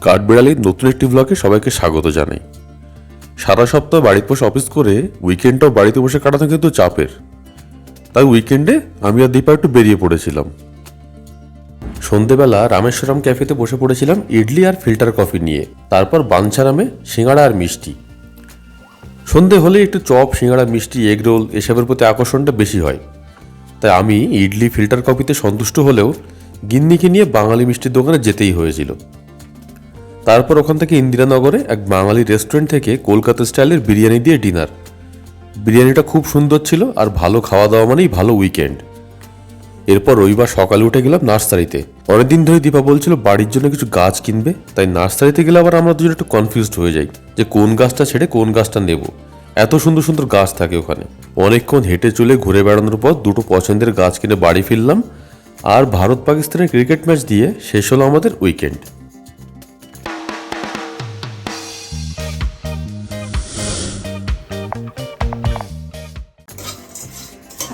কাঠবিড়ালির নতুন একটি ব্লগে সবাইকে স্বাগত জানাই। সারা সপ্তাহ বাড়িতে বসে অফিস করে উইকেন্ডটাও বাড়িতে বসে কাটানো কিন্তু চাপের। তাই উইকেন্ডে আমি আর দীপা একটু বেরিয়ে পড়েছিলাম। সন্ধেবেলা রামেশ্বরম ক্যাফেতে বসে পড়েছিলাম ইডলি আর ফিল্টার কফি নিয়ে, তারপর বাঞ্ছারামে সিঙ্গাড়া আর মিষ্টি। সন্ধে হলে একটু চপ, সিঙ্গাড়া, মিষ্টি, এগ রোল এসবের প্রতি আকর্ষণটা বেশি হয়। তাই আমি ইডলি, ফিল্টার কফিতে সন্তুষ্ট হলেও গিন্নিকে নিয়ে বাঙালি মিষ্টির দোকানে যেতেই হয়েছিল। তারপর ওখান থেকে ইন্দিরানগরে এক বাঙালি রেস্টুরেন্ট থেকে কলকাতা স্টাইলের বিরিয়ানি দিয়ে ডিনার। বিরিয়ানিটা খুব সুন্দর ছিল, আর ভালো খাওয়া দাওয়া মানেই ভালো উইকেন্ড। এরপর রবিবার সকালে উঠে গেলাম নার্সারিতে। অনেকদিন ধরে দীপা বলছিল বাড়ির জন্য কিছু গাছ কিনবে, তাই নার্সারিতে গেলে আবার আমরা দুজন একটু কনফিউজড হয়ে যাই যে কোন গাছটা ছেড়ে কোন গাছটা নেব। এত সুন্দর সুন্দর গাছ থাকে ওখানে। অনেকক্ষণ হেঁটে চলে ঘুরে বেড়ানোর পর দুটো পছন্দের গাছ কিনে বাড়ি ফিরলাম, আর ভারত পাকিস্তানের ক্রিকেট ম্যাচ দিয়ে শেষ হলো আমাদের উইকেন্ড।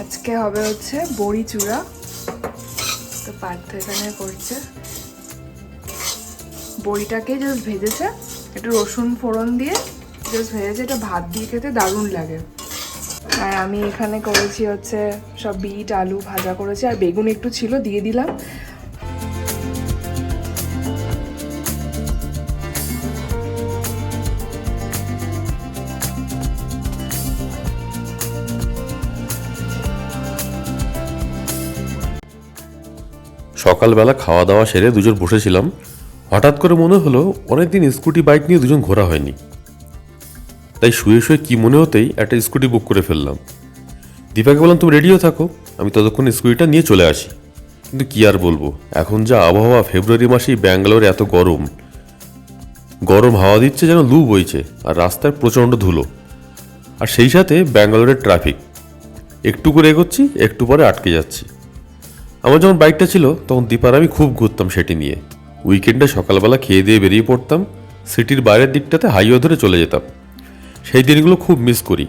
আজকে হবে হচ্ছে বড়ি চূড়া। তো পার্থ এখানে করছে। বড়িটাকে জাস্ট ভেজেছে, একটু রসুন ফোড়ন দিয়ে জাস্ট ভেজেছে। এটা ভাত দিয়ে খেতে দারুণ লাগে। আর আমি এখানে করেছি হচ্ছে সব বিট, আলু ভাজা করেছি, আর বেগুন একটু ছিল দিয়ে দিলাম। সকালবেলা খাওয়া দাওয়া সেরে দুজন বসেছিলাম। হঠাৎ করে মনে হলো অনেকদিন স্কুটি বাইক নিয়ে দুজন ঘোরা হয়নি। তাই শুয়ে শুয়ে কি মনে হতেই একটা স্কুটি বুক করে ফেললাম। দীপাকে বললাম তুমি রেডিও থাকো, আমি ততক্ষণ স্কুটিটা নিয়ে চলে আসি। কিন্তু কি আর বলবো, এখন যা আবহাওয়া, ফেব্রুয়ারি মাসেই ব্যাঙ্গালোরে এত গরম। গরম হাওয়া দিচ্ছে যেন লু বইছে, আর রাস্তায় প্রচণ্ড ধুলো, আর সেই সাথে ব্যাঙ্গালোরের ট্রাফিক। একটু করে এগোচ্ছি, একটু পরে আটকে যাচ্ছি। আমার যখন বাইকটা ছিল তখন দীপার আমি খুব ঘুরতাম সেটি নিয়ে। উইকেন্ডে সকালবেলা খেয়ে দিয়ে বেরিয়ে পড়তাম, সিটির বাইরের দিকটাতে হাইওয়ে ধরে চলে যেতাম। সেই দিনগুলো খুব মিস করি।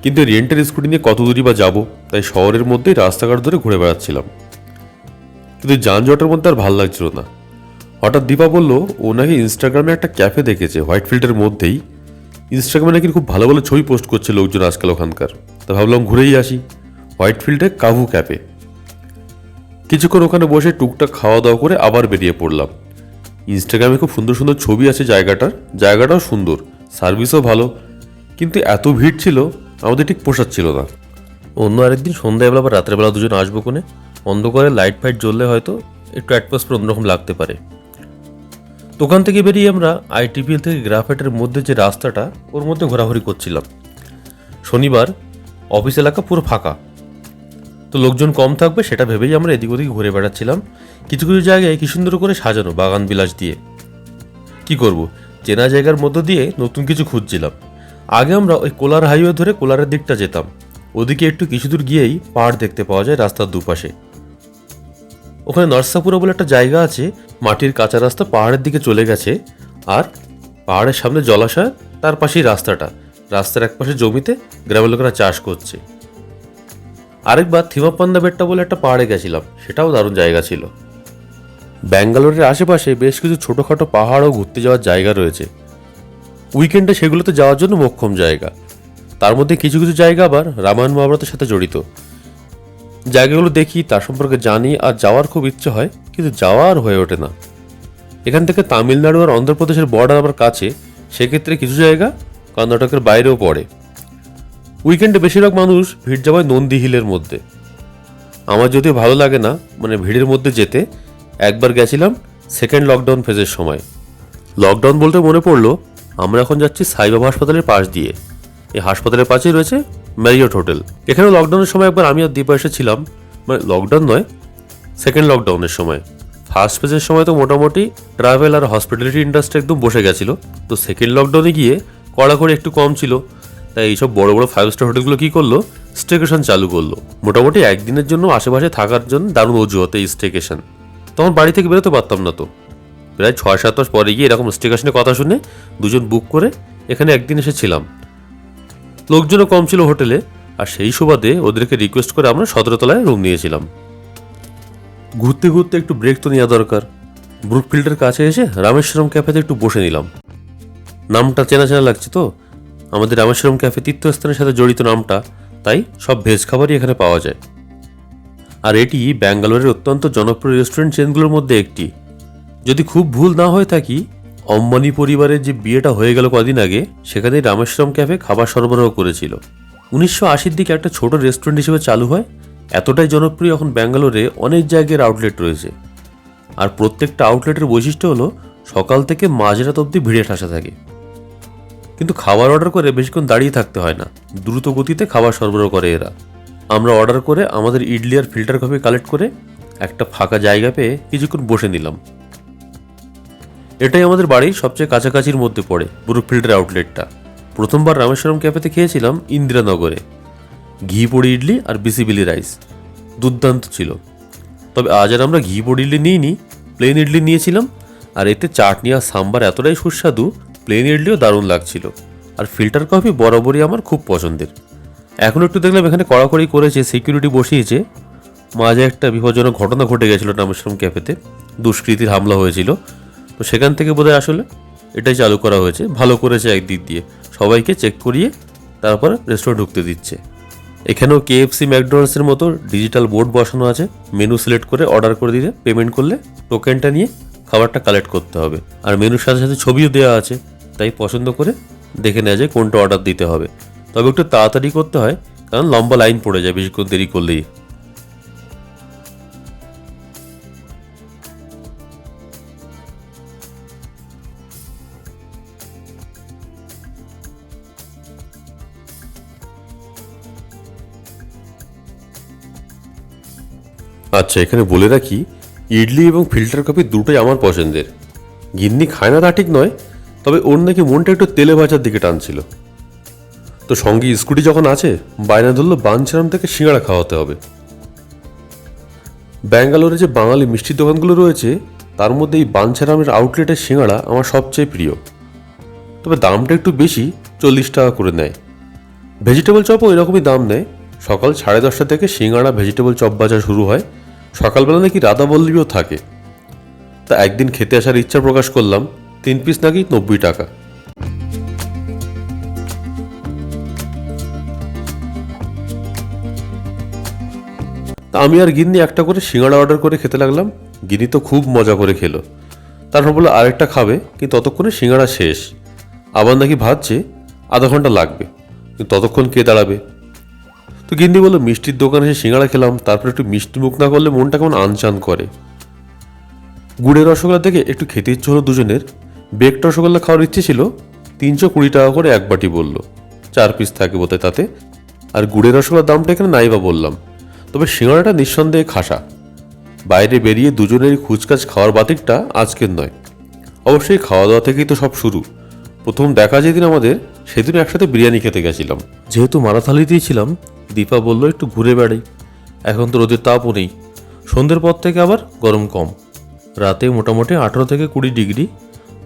কিন্তু রেন্টের স্কুটি নিয়ে কত দূরই বা যাবো, তাই শহরের মধ্যেই রাস্তাঘাট ধরে ঘুরে বেড়াচ্ছিলাম। কিন্তু যানজটের মধ্যে আর ভাল লাগছিল না। হঠাৎ দীপা বলল ও নাকি ইনস্টাগ্রামে একটা ক্যাফে দেখেছে হোয়াইটফিল্ডের মধ্যেই। ইনস্টাগ্রামে নাকি খুব ভালো ভালো ছবি পোস্ট করছে লোকজন আজকাল ওখানকার। তা ভাবলাম ঘুরেই আসি। হোয়াইটফিল্ডে কাভু ক্যাফে। কিছুক্ষণ ওখানে বসে টুকটাক খাওয়া দাওয়া করে আবার বেরিয়ে পড়লাম। ইনস্টাগ্রামে খুব সুন্দর সুন্দর ছবি আছে জায়গাটাও সুন্দর, সার্ভিসও ভালো, কিন্তু এত ভিড় ছিল আমাদের ঠিক পোষাচ্ছিল না। অন্য আরেকদিন সন্ধ্যাবেলা বা রাত্রেবেলা দুজন আসবো কোনে, অন্ধকারে লাইট ফাইট জ্বললে হয়তো একটু অ্যাটমসফিয়ার অন্যরকম লাগতে পারে। দোকান থেকে বেরিয়ে আমরা আইটিপিএল থেকে গ্রাফাইটের মধ্যে যে রাস্তাটা, ওর মধ্যে ঘোরাঘুরি করছিলাম। শনিবার, অফিস এলাকা পুরো ফাঁকা, তো লোকজন কম থাকবে সেটা ভেবেই আমরা এদিক ওদিক ঘুরে বেড়াচ্ছিলাম। কিছু কিছু জায়গায় কি সুন্দর করে সাজানো বাগান বিলাস দিয়ে। কি করব, চেনা জায়গার মধ্য দিয়ে নতুন কিছু খুঁজছিলাম। আগে আমরা ওই কোলার হাইওয়ে ধরে কোলারের দিকটা যেতাম। ওদিকে একটু কিছু দূর গিয়েই পাহাড় দেখতে পাওয়া যায় রাস্তার দুপাশে। ওখানে নরসাপুরা বলে একটা জায়গা আছে, মাটির কাঁচা রাস্তা পাহাড়ের দিকে চলে গেছে, আর পাহাড়ের সামনে জলাশয়, তার পাশেই রাস্তাটা। রাস্তার একপাশে জমিতে গ্রামের লোকেরা চাষ করছে। আরেকবার থিমাপ্পান্না বেট্টা বলে একটা পাহাড়ে গেছিলাম, সেটাও দারুণ জায়গা ছিল। ব্যাঙ্গালোরের আশেপাশে বেশ কিছু ছোটোখাটো পাহাড় ও ঘুরতে যাওয়ার জায়গা রয়েছে। উইকেন্ডে সেগুলোতে যাওয়ার জন্য মোক্ষম জায়গা। তার মধ্যে কিছু কিছু জায়গা আবার রামায়ণ মহাভারতের সাথে জড়িত। জায়গাগুলো দেখি, তার সম্পর্কে জানি, আর যাওয়ার খুব ইচ্ছে হয়, কিন্তু যাওয়া আর হয়ে ওঠে না। এখান থেকে তামিলনাড়ু আর অন্ধ্রপ্রদেশের বর্ডার আবার কাছে, সেক্ষেত্রে কিছু জায়গা কর্ণাটকের বাইরেও পড়ে। উইকেন্ডে বেশিরভাগ মানুষ ভিড় জমায় নন্দী হিলের মধ্যে। আমার যদিও ভালো লাগে না মানে ভিড়ের মধ্যে যেতে। একবার গেছিলাম সেকেন্ড লকডাউন ফেজের সময়। লকডাউন বলতে মনে পড়লো, আমরা এখন যাচ্ছি সাইবাবা হাসপাতালের পাশ দিয়ে। এই হাসপাতালের পাশেই রয়েছে ম্যারিয়ট হোটেল। এখানে লকডাউনের সময় একবার আমি আর দীপা এসেছিলাম, মানে লকডাউন নয়, সেকেন্ড লকডাউনের সময়। ফার্স্ট ফেজের সময় তো মোটামুটি ট্রাভেল আর হসপিটালিটি ইন্ডাস্ট্রি একদম বসে গেছিলো। তো সেকেন্ড লকডাউনে গিয়ে কড়াকড়ি একটু কম ছিল, তাই এইসব বড় বড় 5 স্টার হোটেলগুলো কী করলো, স্টেকেশন চালু করলো। মোটামুটি একদিনের জন্য আশেপাশে থাকার জন্য দারুণ অজুহাতে এই স্টেকেশন। তখন বাড়ি থেকে বেরোতে পারতাম না, তো প্রায় 6-7 মাস পরে গিয়ে এরকম স্টেকেশনের কথা শুনে দুজন বুক করে এখানে একদিন এসেছিলাম। লোকজনও কম ছিল হোটেলে, আর সেই সুবাদে ওদেরকে রিকোয়েস্ট করে আমরা 17 তলায় রুম নিয়েছিলাম। ঘুরতে ঘুরতে একটু ব্রেক তো নেওয়া দরকার। ব্রুকফিল্ডের কাছে এসে রামেশ্বরম ক্যাফেতে একটু বসে নিলাম। নামটা চেনা চেনা লাগছে তো, আমাদের রামেশ্বরম ক্যাফে তীর্থস্থানের সাথে জড়িত নামটা, তাই সব ভেজ খাবারই এখানে পাওয়া যায়। আর এটি ব্যাঙ্গালোরের অত্যন্ত জনপ্রিয় রেস্টুরেন্ট চেনগুলোর মধ্যে একটি। যদি খুব ভুল না হয়ে থাকি, অম্বানি পরিবারের যে বিয়েটা হয়ে গেল কদিন আগে, সেখানেই রামেশ্বরম ক্যাফে খাবার সরবরাহ করেছিল। 1980-র দিকে একটা ছোট রেস্টুরেন্ট হিসেবে চালু হয়। এতটাই জনপ্রিয় এখন ব্যাঙ্গালোরে অনেক জায়গায় আউটলেট রয়েছে। আর প্রত্যেকটা আউটলেটের বৈশিষ্ট্য হলো সকাল থেকে মাঝরাত অবধি ভিড়ে ঠাসা থাকে। কিন্তু খাবার অর্ডার করে বেশিক্ষণ দাঁড়িয়ে থাকতে হয় না, দ্রুত গতিতে খাবার সরবরাহ করে এরা। আমরা অর্ডার করে আমাদের ইডলি আর ফিল্টার কফি কালেক্ট করে একটা ফাঁকা জায়গা পেয়ে কিছুক্ষণ বসে নিলাম। এটাই আমাদের বাড়ির সবচেয়ে কাছাকাছির মধ্যে পড়ে ব্রুকফিল্ডের আউটলেটটা। প্রথমবার রামেশ্বরম ক্যাফেতে খেয়েছিলাম ইন্দিরানগরে, ঘি পড়ি ইডলি আর বিসিবিলি রাইস, দুর্দান্ত ছিল। তবে আজ আর আমরা ঘি পড়ি ইডলি নিইনি, প্লেন ইডলি নিয়েছিলাম। আর এতে চাটনি আর সাম্বার এতটাই সুস্বাদু, প্লেন ইডলিও দারুণ লাগছিল। আর ফিল্টার কফি বরাবরই আমার খুব পছন্দের। এখন একটু দেখলাম এখানে কড়াকড়ি করেছে, সিকিউরিটি বসিয়েছে। মাঝে একটা বিপজ্জনক ঘটনা ঘটে গেছিলো রামেশ্বরম ক্যাফেতে, দুষ্কৃতীর হামলা হয়েছিল। তো সেখান থেকে বোধহয় আসলে এটাই চালু করা হয়েছে। ভালো করেছে একদিক দিয়ে, সবাইকে চেক করিয়ে তারপর রেস্টুরেন্ট ঢুকতে দিচ্ছে। এখানেও KFC ম্যাকডোনাল্ডসের মতো ডিজিটাল বোর্ড বসানো আছে, মেনু সিলেক্ট করে অর্ডার করে দিলে পেমেন্ট করলে টোকেনটা নিয়ে খাবারটা কালেক্ট করতে হবে। আর মেনুর সাথে সাথে ছবিও দেওয়া আছে, তাই পছন্দ করে দেখে নেওয়া যায় কোনটা অর্ডার দিতে হবে। তবে একটু তাড়াতাড়ি করতে হয়, কারণ লম্বা লাইন পড়ে যায় বেশিক্ষণ দেরি করলেই। আচ্ছা, এখানে বলে রাখি, ইডলি এবং ফিল্টার কফি দুটোই আমার পছন্দের। গিন্নি খায় না তা ঠিক নয়, তবে ওর নাকি মনটা একটু তেলে ভাজার দিকে টানছিল। তো সঙ্গে স্কুটি যখন আছে, বায়না ধরলো বাঞ্ছারাম থেকে সিঙ্গাড়া খাওয়াতে হবে। ব্যাঙ্গালোরে যে বাঙালি মিষ্টির দোকানগুলো রয়েছে, তার মধ্যে এই বাঞ্ছারামের আউটলেটের সিঙ্গাড়া আমার সবচেয়ে প্রিয়। তবে দামটা একটু বেশি, 40 টাকা করে নেয়। ভেজিটেবল চপও এরকমই দাম নেয়। সকাল 10:30 থেকে সিঙ্গাড়া ভেজিটেবল চপ বাজার শুরু হয়। সকালবেলা নাকি রাধাবল্লভীও থাকে। তা একদিন খেতে আসার ইচ্ছা প্রকাশ করলাম। 3 পিস নাকি 90 টাকা। তা আমি আর গিন্নি একটা করে সিঙ্গাড়া অর্ডার করে খেতে লাগলাম। গিন্নি তো খুব মজা করে খেলো। তারপর বললো আরেকটা খাবে, কিন্তু ততক্ষণে সিঙ্গাড়া শেষ। আবার নাকি ভাবছে আধা ঘন্টা লাগবে, কিন্তু ততক্ষণ কে দাঁড়াবে। তো গিন্নি বললো মিষ্টির দোকানে এসে সিঙ্গাড়া খেলাম, তারপর একটু মিষ্টি মুখ না করলে মনটা কেমন আনচান করে। গুড়ের রসগোল্লা থেকে একটু খেতে ইচ্ছে হলো দুজনের। বেকড রসগোল্লা খাওয়ার ইচ্ছে ছিল। 320 টাকা করে এক বাটি বললো, 4 পিস থাকে বোধহয় তাতে। আর গুড়ের রসগোল্লার দামটা এখানে নাইবা বললাম। তবে সিঙ্গাড়াটা নিঃসন্দেহে খাসা। বাইরে বেরিয়ে দুজনেরই খুচকাচ খাওয়ার বাতিকটা আজকের নয়, অবশ্যই খাওয়া দাওয়া থেকেই তো সব শুরু। প্রথম দেখা যেদিন আমাদের, সেদিন একসাথে বিরিয়ানি খেতে গেছিলাম। যেহেতু মারাথালিতেই ছিলাম, দীপা বলল একটু ঘুরে বেড়াই। এখন তো রোদের তাপও নেই, সন্ধ্যের পর থেকে আবার গরম কম। রাতে মোটামুটি 18 থেকে 20 ডিগ্রি,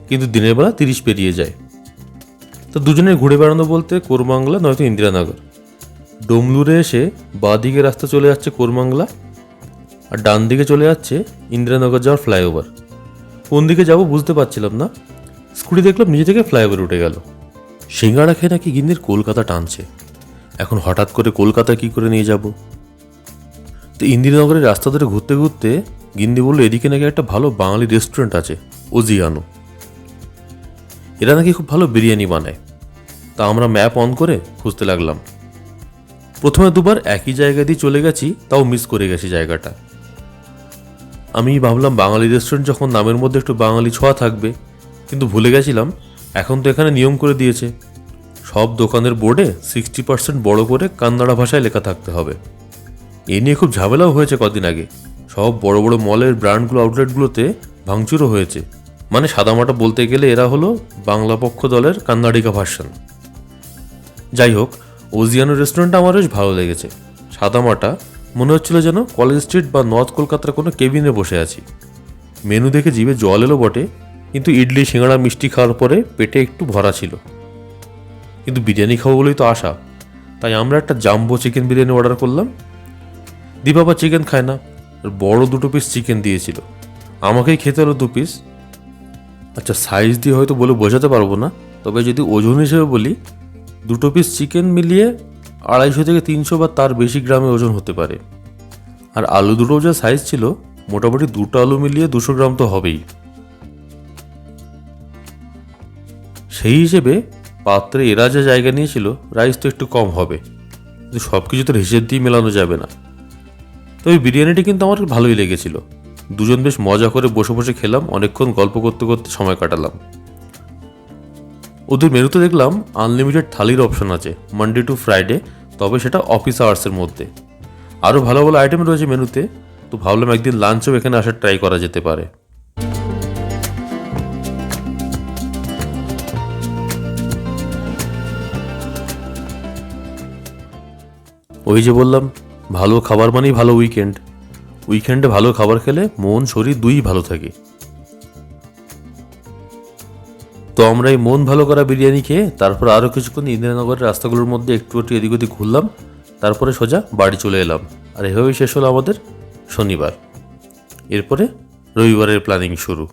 কিন্তু দিনের বেলা 30 পেরিয়ে যায়। তো দুজনে ঘুরে বেড়ানো বলতে কোরমাংলা নয়তো ইন্দিরানগর। ডোমলুরে এসে বাঁ দিকে রাস্তা চলে যাচ্ছে কোরমাংলা, আর ডান দিকে চলে যাচ্ছে ইন্দিরানগর যাওয়ার ফ্লাইওভার। কোন দিকে যাব বুঝতে পারছিলাম না। স্কুটি দেখলাম নিজে থেকে ফ্লাইওভার উঠে গেল। সিঙ্গাড়া খেয়ে নাকি গিন্নির কলকাতা টানছে। এখন হঠাৎ করে কলকাতা কি করে নিয়ে যাব? তো ইন্দিরানগরের রাস্তা ধরে ঘুরতে ঘুরতে গিন্নি বললো এদিকে নাকি একটা ভালো বাঙালি রেস্টুরেন্ট আছে, ওজিয়ানো। এরা নাকি খুব ভালো বিরিয়ানি বানায়। তা আমরা ম্যাপ অন করে খুঁজতে লাগলাম। প্রথমে দুবার একই জায়গা দিয়ে চলে গেছি, তাও মিস করে গেছি জায়গাটা। আমি ভাবলাম বাঙালি রেস্টুরেন্ট যখন, নামের মধ্যে একটু বাঙালি ছোঁয়া থাকবে, কিন্তু ভুলে গেছিলাম এখন তো এখানে নিয়ম করে দিয়েছে সব দোকানের বোর্ডে 60% বড় করে কান্নাড়া ভাষায় লেখা থাকতে হবে। এ নিয়ে খুব ঝামেলাও হয়েছে কদিন আগে। সব বড় বড় মলের ব্র্যান্ডগুলো আউটলেটগুলোতে ভাঙচুরও হয়েছে। মানে সাদামাটা বলতে গেলে এরা হলো বাংলা পক্ষ দলের কান্নাডিকা ভার্সন। যাই হোক, ওজিয়ানো রেস্টুরেন্টটা আমার বেশ ভালো লেগেছে। সাদামাটা মনে হচ্ছিল যেন কলেজ স্ট্রিট বা নর্থ কলকাতার কোনো কেবিনে বসে আছি। মেনু দেখে জিভে জল এলো বটে, কিন্তু ইডলি সিঙ্গাড়া মিষ্টি খাওয়ার পরে পেটে একটু ভরা ছিল। কিন্তু বিরিয়ানি খাবো বলেই তো আশা, তাই আমরা একটা জাম্বো চিকেন বিরিয়ানি অর্ডার করলাম। দীপা চিকেন খায় না, বড় 2 পিস চিকেন দিয়েছিল। আমাকেই খেতে হলো 2 পিস। আচ্ছা, সাইজ দিয়ে হয়তো বলে বোঝাতে পারবো না, তবে যদি ওজন হিসেবে বলি 2 পিস চিকেন মিলিয়ে 250 থেকে 300 বা তার বেশি গ্রামে ওজন হতে পারে। আর আলু দুটো যা সাইজ ছিল, মোটামুটি 2টো আলু মিলিয়ে 200 গ্রাম তো হবেই। সেই হিসেবে পাত্রে এরা যা জায়গা নিয়েছিল, রাইস তো একটু কম হবে, কিন্তু সব কিছু তো হিসেব দিয়ে মেলানো যাবে না। তবে বিরিয়ানিটি কিন্তু আমার ভালোই লেগেছিল। দুজন বেশ মজা করে বসে বসে খেলাম, অনেকক্ষণ গল্প করতে করতে সময় কাটালাম। ওদের মেনুতে দেখলাম আনলিমিটেড থালির অপশন আছে মানডে টু ফ্রাইডে, তবে সেটা অফিস আওয়ার্সের মধ্যে। আরও ভালো ভালো আইটেম রয়েছে মেনুতে, তো ভাবলাম একদিন লাঞ্চও এখানে আসার ট্রাই করা যেতে পারে। ওই যে বললাম, ভালো খাবার মানেই ভালো উইকেন্ড। উইকেন্ডে ভালো খাবার খেলে মন শরীর দুই ভালো থাকে। তো আমরা এই মন ভালো করা বিরিয়ানি খেয়ে তারপর আরও কিছুক্ষণ ইন্দিরানগরের রাস্তাগুলোর মধ্যে একটু একটু এদিক ওদিক ঘুরলাম, তারপরে সোজা বাড়ি চলে এলাম। আর এভাবেই শেষ হলো আমাদের শনিবার। এরপরে রবিবারের প্ল্যানিং শুরু।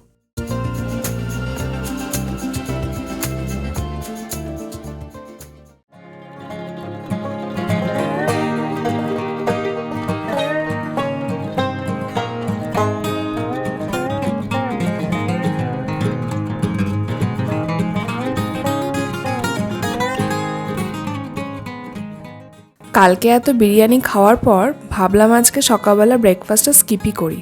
কালকে এত বিরিয়ানি খাওয়ার পর ভাবলাম আজকে সকালবেলা ব্রেকফাস্টটা স্কিপই করি।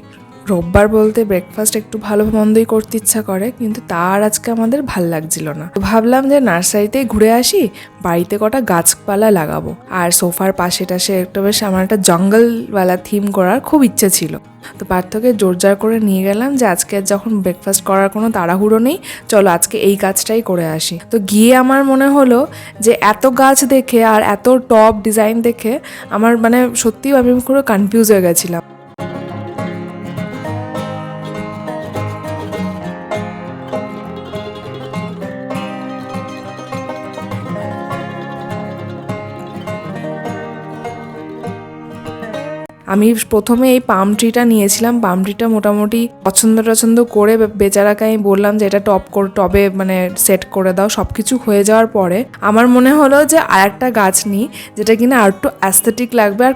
রোববার বলতে ব্রেকফাস্ট একটু ভালো মন্দই করতে ইচ্ছা করে, কিন্তু তার আজকে আমাদের ভাল লাগছিল না। তো ভাবলাম যে নার্সারিতেই ঘুরে আসি, বাড়িতে কটা গাছপালা লাগাবো। আর সোফার পাশে টাশে একটা বেশ আমার একটা জঙ্গলওয়ালা থিম করার খুব ইচ্ছে ছিল। তো পার্থকে জোরজার করে নিয়ে গেলাম যে আজকে যখন ব্রেকফাস্ট করার কোনো তাড়াহুড়ো নেই, চলো আজকে এই কাজটাই করে আসি। তো গিয়ে আমার মনে হলো যে এত গাছ দেখে আর এত টপ ডিজাইন দেখে আমার মানে সত্যিই আমি পুরো কনফিউজ হয়ে গেছিলাম। আমি প্রথমে এই পাম ট্রিটা নিয়েছিলাম। পাম ট্রিটা মোটামুটি পছন্দ করে বেচারাকে আমি বললাম যে এটা টবে মানে সেট করে দাও। সব কিছু হয়ে যাওয়ার পরে আমার মনে হলো যে আর একটা গাছ নিই, যেটা কিনা আর একটু অ্যাস্থেটিক লাগবে। আর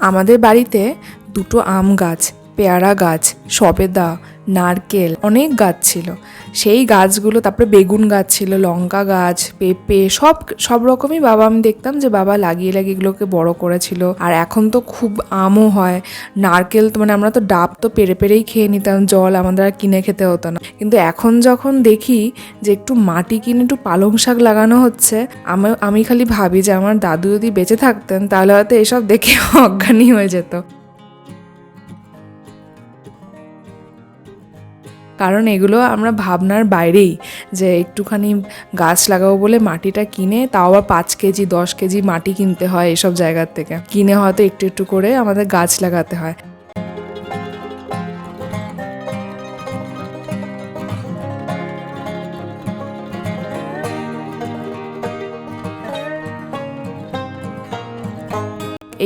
আমাদের বাড়িতে 2টো আম গাছ, পেয়ারা গাছ, সবেদা, নারকেল, অনেক গাছ ছিল। সেই গাছগুলো, তারপরে বেগুন গাছ ছিল, লঙ্কা গাছ, পেঁপে, সব রকমই বাবা, আমি দেখতাম যে বাবা লাগিয়ে এগুলোকে বড় করেছিল। আর এখন তো খুব আমও হয়। নারকেল তো মানে আমরা তো ডাব তো পেরেই খেয়ে নিতাম, জল আমাদের আর কিনে খেতে হতো না। কিন্তু এখন যখন দেখি যে একটু মাটি কিনে একটু পালং শাক লাগানো হচ্ছে, আমি খালি ভাবি যে আমার দাদু যদি বেঁচে থাকতেন তাহলে হয়তো এসব দেখে অজ্ঞানী হয়ে যেত। কারণ এগুলো আমরা ভাবনার বাইরেই, যে একটুখানি গাছ লাগাবো বলে মাটিটা কিনে, তাও আবার 5 কেজি 10 কেজি মাটি কিনতে হয় এসব জায়গার থেকে, কিনে হয়তো একটু একটু করে আমাদের গাছ লাগাতে হয়।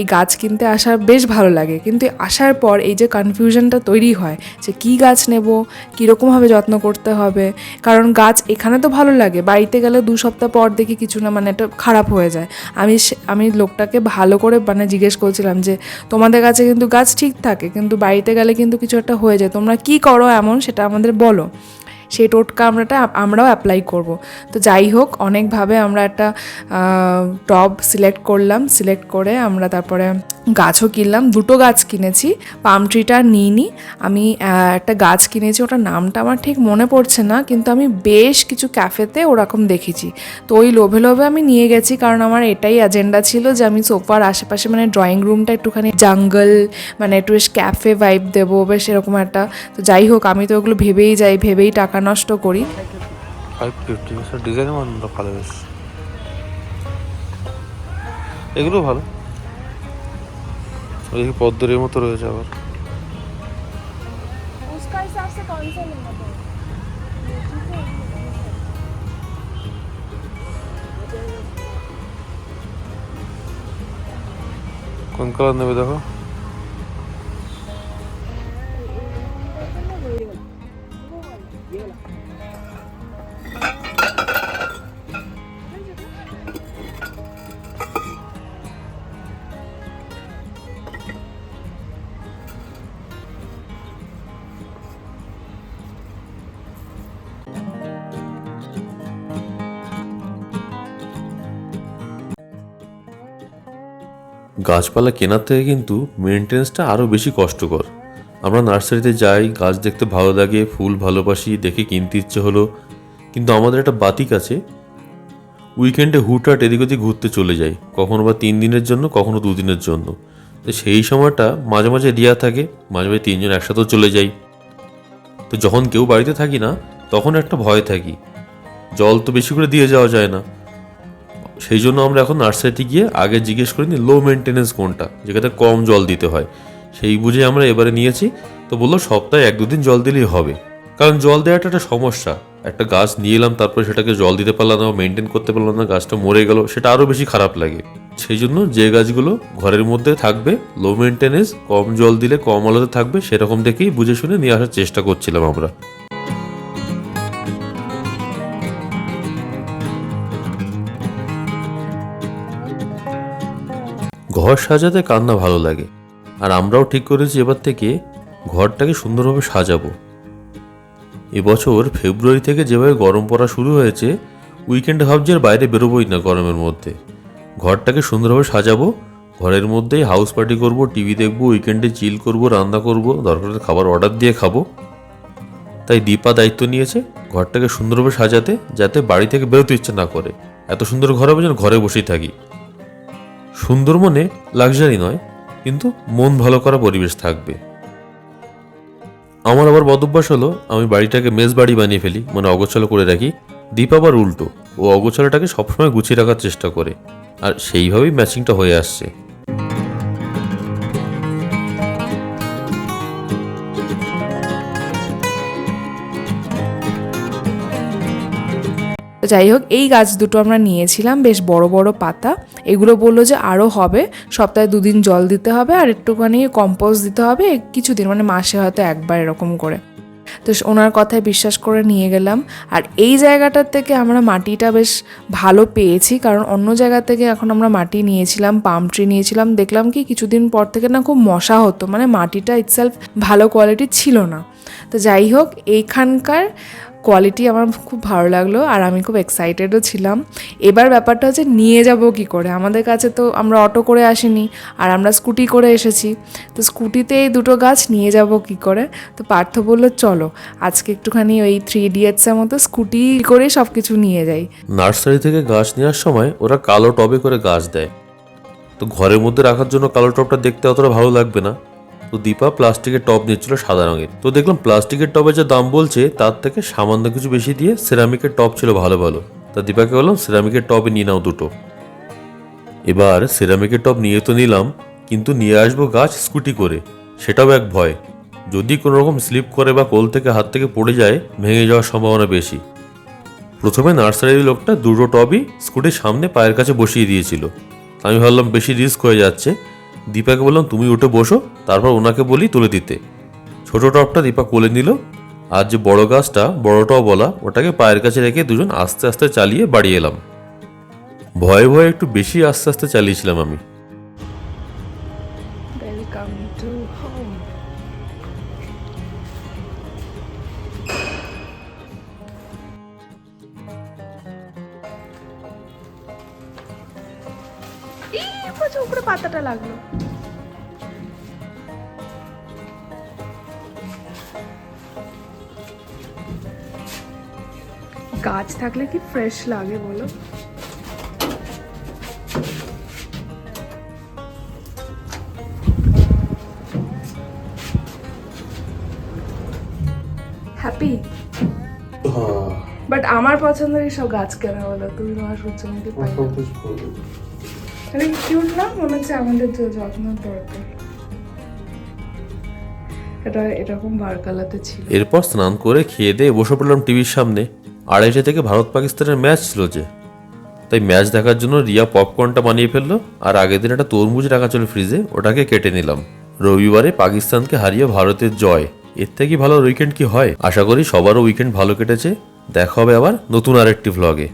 এই গাছ কিনতে আসার বেশ ভালো লাগে, কিন্তু আসার পর এই যে কনফিউশনটা তৈরি হয় যে কী গাছ নেব, কীরকমভাবে যত্ন করতে হবে। কারণ গাছ এখানে তো ভালো লাগে, বাড়িতে গেলে 2 সপ্তাহ পর দেখি কিছু না মানে এটা খারাপ হয়ে যায়। আমি লোকটাকে ভালো করে মানে জিজ্ঞেস করছিলাম যে তোমাদের কাছে কিন্তু গাছ ঠিক থাকে, কিন্তু বাড়িতে গেলে কিন্তু কিছু একটা হয়ে যায়, তোমরা কী করো এমন সেটা আমাদের বলো, সেই টোটকা আমরাও অ্যাপ্লাই করব। তো যাই হোক, অনেকভাবে আমরা একটা টব সিলেক্ট করে আমরা তারপরে গাছও কিনলাম। 2টো গাছ কিনেছি, পাম ট্রিটা নিইনি। আমি একটা গাছ কিনেছি, ওটার নামটা আমার ঠিক মনে পড়ছে না, কিন্তু আমি বেশ কিছু ক্যাফেতে ওরকম দেখেছি। তো ওই লোভে আমি নিয়ে গেছি, কারণ আমার এটাই এজেন্ডা ছিল যে আমি সোফার আশেপাশে মানে ড্রয়িং রুমটা একটুখানি জঙ্গল মানে একটু বেশ ক্যাফে ভাইব দেবো, বেশ এরকম একটা। তো যাই হোক, আমি তো ওগুলো ভেবেই টাকা নষ্ট করি। 550 ডিজাইনের মানটা ভালো, বেশ এগুলো ভালো। ওই পদ্মরের মতো রয়েছে আবার। उसका हिसाब से कौन सा लेना पड़ेगा? কোন কালার নেবে দেখো। গাছপালা কেনার থেকে কিন্তু মেনটেন্সটা আরও বেশি কষ্টকর। আমরা নার্সারিতে যাই, গাছ দেখতে ভালো লাগে, ফুল ভালোবাসি, দেখে কিনতে ইচ্ছে হলো, কিন্তু আমাদের একটা বাতিক আছে, উইকেন্ডে হুটহাট এদিক ওদিক ঘুরতে চলে যাই, কখনো বা 3 দিনের জন্য, কখনো 2 দিনের জন্য। তো সেই সময়টা মাঝে মাঝে রিয়া থাকে, মাঝে মাঝে 3 জন একসাথেও চলে যাই। তো যখন কেউ বাড়িতে থাকি না তখন একটা ভয় থাকি, জল তো বেশি করে দিয়ে যাওয়া যায় না, সেই জন্য আমরা এখন নার্সারিতে গিয়ে আগে জিজ্ঞেস করি নি লো মেনটেনেন্স কোনটা, যেটাতে কম জল দিতে হয়, সেই বুঝে আমরা এবারে নিয়েছি। তো বললো সপ্তাহে 1-2 দিন জল দিলেই হবে, কারণ জল দেওয়াটা একটা সমস্যা। একটা গাছ নিয়ে এলাম, তারপরে সেটাকে জল দিতে পারলাম না, মেনটেন করতে পারলাম না, গাছটা মরে গেল, সেটা আরও বেশি খারাপ লাগে। সেই জন্য যে গাছগুলো ঘরের মধ্যে থাকবে, লো মেনটেনেন্স, কম জল দিলে কম আলোতে থাকবে, সেরকম দেখেই বুঝে শুনে নিয়ে আসার চেষ্টা করছিলাম আমরা। ঘর সাজাতে কান্না ভালো লাগে, আর আমরাও ঠিক করেছি এবার থেকে ঘরটাকে সুন্দরভাবে সাজাবো। এবছর ফেব্রুয়ারি থেকে যেভাবে গরম পড়া শুরু হয়েছে, উইকেন্ডে ভাবছি আর বাইরে বেরোবোই না গরমের মধ্যে। ঘরটাকে সুন্দরভাবে সাজাবো, ঘরের মধ্যেই হাউস পার্টি করব, টিভি দেখবো, উইকেন্ডে চিল করব, রান্না করব, দরকার খাবার অর্ডার দিয়ে খাবো। তাই দীপা দায়িত্ব নিয়েছে ঘরটাকে সুন্দরভাবে সাজাতে, যাতে বাড়ি থেকে বেরোতে ইচ্ছে না করে। এত সুন্দর ঘর হবে যেন ঘরে বসেই থাকি। সুন্দর মনে লাক্সারি নয়, কিন্তু মন ভালো করা পরিবেশ থাকবে। আমার আবার বদভ্যাস হলো, আমি বাড়িটাকে মেস বাড়ি বানিয়ে ফেলি, মানে অগোছালো করে রাখি। দীপ আবার উল্টো, ও অগোছালোটাকে সবসময় গুছিয়ে রাখার চেষ্টা করে, আর সেইভাবেই ম্যাচিংটা হয়ে আসছে। যাই হোক, এই গাছ দুটো আমরা নিয়েছিলাম, বেশ বড় বড় পাতা। এগুলো বললো যে আরও হবে, সপ্তাহে 2 দিন জল দিতে হবে, আর একটুখানি কম্পোস্ট দিতে হবে কিছুদিন, মানে মাসে হয়তো একবার এরকম করে। তো ওনার কথায় বিশ্বাস করে নিয়ে গেলাম। আর এই জায়গাটার থেকে আমরা মাটিটা বেশ ভালো পেয়েছি, কারণ অন্য জায়গা থেকে এখন আমরা মাটি নিয়েছিলাম, পাম ট্রি নিয়েছিলাম, দেখলাম কি কিছুদিন পর থেকে না খুব মশা হতো, মানে মাটিটা ইটসেলফ ভালো কোয়ালিটি ছিল না। তো যাই হোক, এইখানকার কোয়ালিটি আমার খুব ভালো লাগলো, আর আমি খুব এক্সাইটেডও ছিলাম। এবার ব্যাপারটা হচ্ছে নিয়ে যাব কি করে, আমাদের কাছে তো আমরা অটো করে আসিনি, আর আমরা স্কুটি করে এসেছি। তো স্কুটিতে এই দুটো গাছ নিয়ে যাব কি করে। তো পার্থ বললো চলো আজকে একটুখানি ওই 3 ইডিয়টসের মতো স্কুটি করে সব কিছু নিয়ে যাই। নার্সারি থেকে গাছ নেওয়ার সময় ওরা কালো টবে করে গাছ দেয়, তো ঘরের মধ্যে রাখার জন্য কালো টবটা দেখতে অতটা ভালো লাগবে না। তো দীপা প্লাস্টিকের টব নিচ্ছিল সাদা রঙের, তো দেখলাম প্লাস্টিকের টবে যে দাম বলছে তার থেকে সামান্য কিছু বেশি দিয়ে সেরামিকের টব ছিল ভালো ভালো। তা দীপাকে বললাম সেরামিকের টবে নিয়ে নাও দুটো। এবার সেরামিকের টব নিয়ে তো নিলাম, কিন্তু নিয়ে আসবো গাছ স্কুটি করে, সেটাও এক ভয়, যদি কোনো রকম স্লিপ করে বা কোল থেকে হাত থেকে পড়ে যায় ভেঙে যাওয়ার সম্ভাবনা বেশি। প্রথমে নার্সারির লোকটা দুটো টবই স্কুটির সামনে পায়ের কাছে বসিয়ে দিয়েছিল। আমি ভাবলাম বেশি রিস্ক হয়ে যাচ্ছে, দীপাকে বললাম তুমি উঠে বসো, তারপর ওনাকে বলি তুলে দিতে। ছোট টবটা দীপা কোলে নিল, আর যে বড় গাছটা, বড় টব বলা, ওটাকে পায়ের কাছে রেখে দুজন আস্তে আস্তে চালিয়ে বাড়ি এলাম। ভয়ে ভয়ে একটু বেশি আস্তে আস্তে চালিয়েছিলাম আমি। Welcome to home. উপরে পাতাটা লাগলো। গাছ থাকলে কি ফ্রেশ লাগে বলো। হ্যাপি, বাট আমার পছন্দের সব গাছ কেনা বলো, তুমি তোমার সূর্যমুখী পাই কিউট না, মনে হচ্ছে আমাদের যত্ন দরকার। এটা এরকম বারকালাতে ছিল। এরপর স্নান করে খেয়ে দিয়ে বসে পড়লাম টিভির সামনে। 2:30 থেকে ভারত পাকিস্তানের ম্যাচ ছিল যে, তাই ম্যাচ দেখার জন্য রিয়া পপকর্নটা বানিয়ে ফেললো, আর আগের দিন একটা তরমুজ রাখা ছিল ফ্রিজে, ওটাকে কেটে নিলাম। রবিবারে পাকিস্তানকে হারিয়ে ভারতের জয়, এর থেকে ভালো উইকেন্ড কি হয়। আশা করি সবারও উইকেন্ড ভালো কেটেছে। দেখা হবে আবার নতুন আরেকটি ভ্লগে।